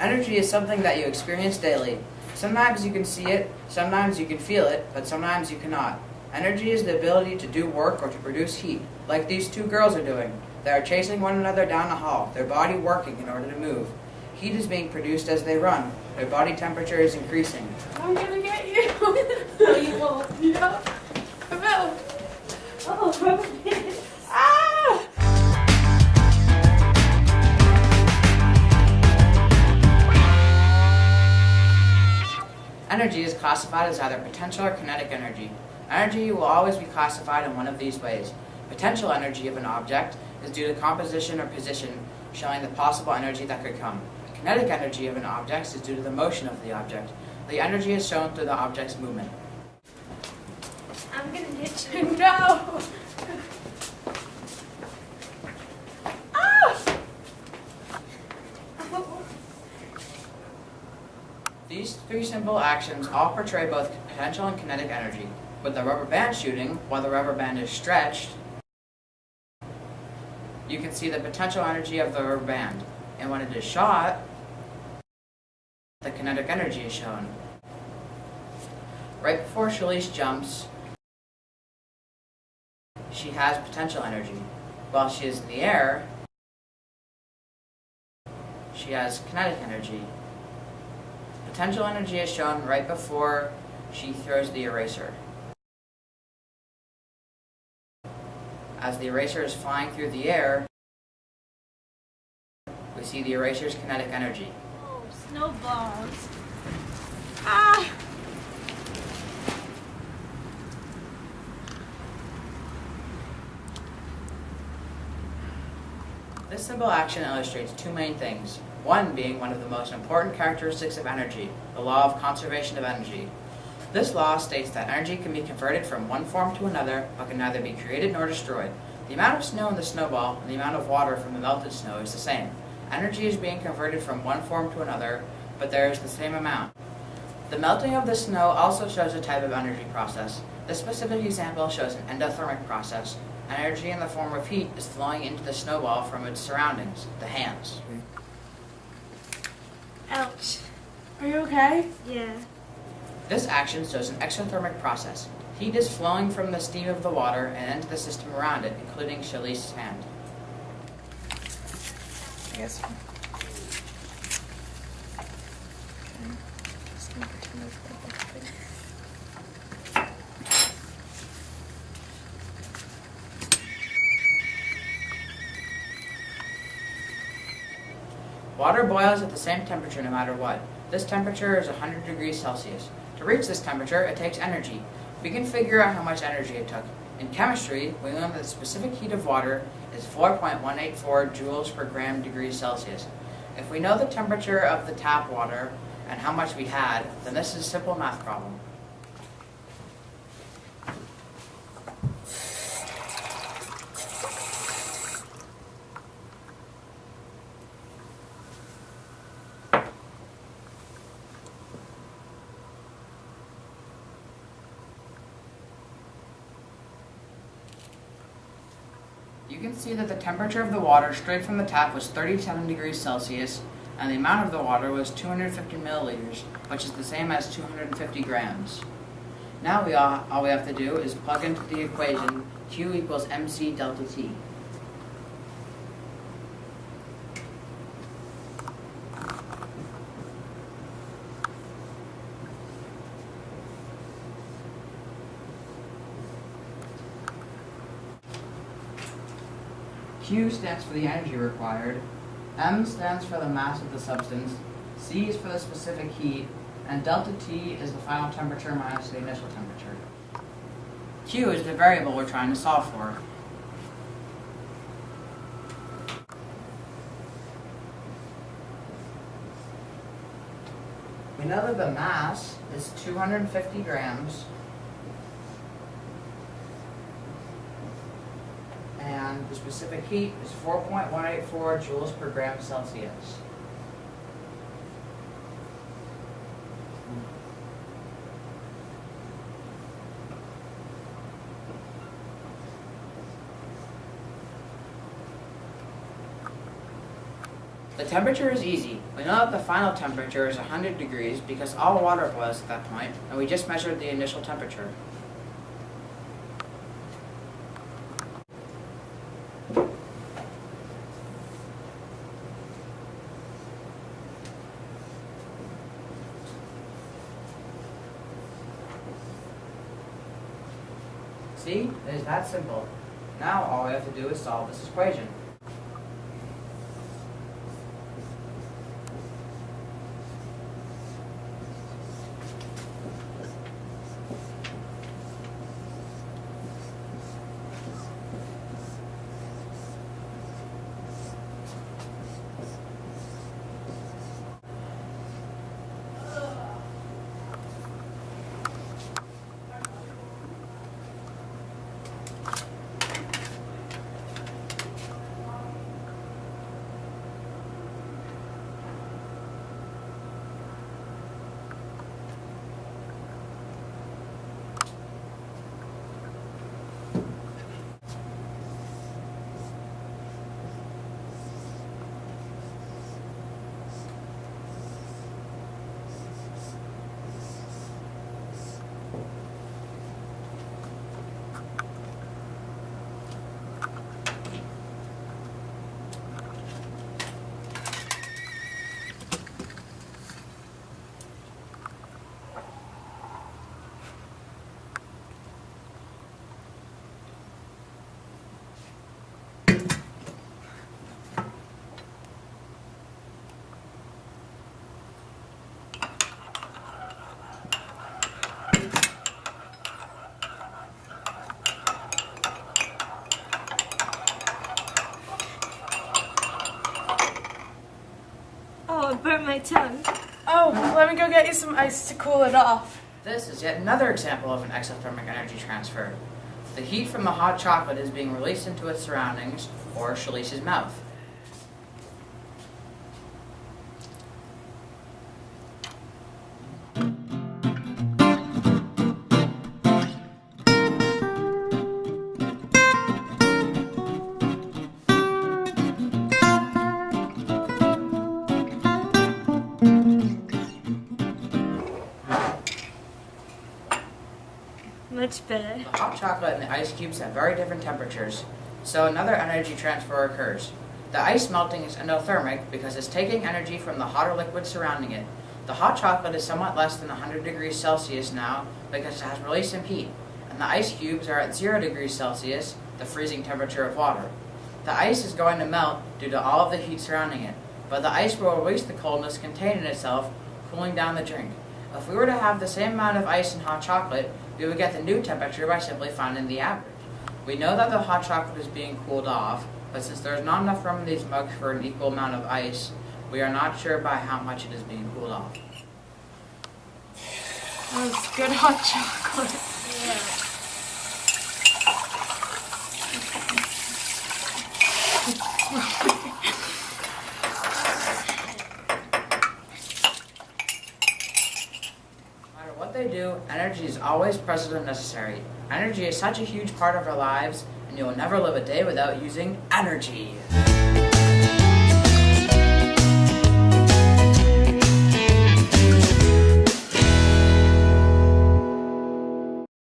Energy is something that you experience daily. Sometimes you can see it, sometimes you can feel it, but sometimes you cannot. Energy is the ability to do work or to produce heat, like these two girls are doing. They are chasing one another down the hall, their body working in order to move. Heat is being produced as they run. Their body temperature is increasing. I'm gonna get you. No, you won't. Yeah. I will. Oh, ah! Energy is classified as either potential or kinetic energy. Energy will always be classified in one of these ways. Potential energy of an object is due to composition or position, showing the possible energy that could come. Kinetic energy of an object is due to the motion of the object. The energy is shown through the object's movement. I'm gonna get you. No! These three simple actions all portray both potential and kinetic energy. With the rubber band shooting, while the rubber band is stretched, you can see the potential energy of the rubber band. And when it is shot, the kinetic energy is shown. Right before Shalise jumps, she has potential energy. While she is in the air, she has kinetic energy. Potential energy is shown right before she throws the eraser. As the eraser is flying through the air, we see the eraser's kinetic energy. Oh, snowballs. Ah! This simple action illustrates two main things. One being one of the most important characteristics of energy, the law of conservation of energy. This law states that energy can be converted from one form to another, but can neither be created nor destroyed. The amount of snow in the snowball and the amount of water from the melted snow is the same. Energy is being converted from one form to another, but there is the same amount. The melting of the snow also shows a type of energy process. This specific example shows an endothermic process. Energy in the form of heat is flowing into the snowball from its surroundings, the hands. Ouch. Are you okay? Yeah. This action shows an exothermic process. Heat is flowing from the steam of the water and into the system around it, including Shalise's hand. I guess. Okay. Just gonna pretend it's like that thing. Water boils at the same temperature no matter what. This temperature is 100 degrees Celsius. To reach this temperature, it takes energy. We can figure out how much energy it took. In chemistry, we learned that the specific heat of water is 4.184 joules per gram degrees Celsius. If we know the temperature of the tap water and how much we had, then this is a simple math problem. You can see that the temperature of the water straight from the tap was 37 degrees Celsius, and the amount of the water was 250 milliliters, which is the same as 250 grams. Now all we have to do is plug into the equation Q equals mc delta T. Q stands for the energy required, M stands for the mass of the substance, C is for the specific heat, and delta T is the final temperature minus the initial temperature. Q is the variable we're trying to solve for. We know that the mass is 250 grams, and the specific heat is 4.184 joules per gram Celsius. The temperature is easy. We know that the final temperature is 100 degrees because all water boils at that point, and we just measured the initial temperature. See, it is that simple. Now all we have to do is solve this equation. Oh, I burnt my tongue. Oh, let me go get you some ice to cool it off. This is yet another example of an exothermic energy transfer. The heat from the hot chocolate is being released into its surroundings, or Shalice's mouth. Much better. The hot chocolate and the ice cubes have very different temperatures, so another energy transfer occurs. The ice melting is endothermic because it's taking energy from the hotter liquid surrounding it. The hot chocolate is somewhat less than 100 degrees Celsius now because it has released some heat, and the ice cubes are at 0 degrees Celsius, the freezing temperature of water. The ice is going to melt due to all of the heat surrounding it, but the ice will release the coldness contained in itself, cooling down the drink. If we were to have the same amount of ice in hot chocolate, we would get the new temperature by simply finding the average. We know that the hot chocolate is being cooled off, but since there is not enough room in these mugs for an equal amount of ice, we are not sure by how much it is being cooled off. That was good hot chocolate. Yeah. No matter what they do, energy is always present and necessary. Energy is such a huge part of our lives, and you will never live a day without using energy.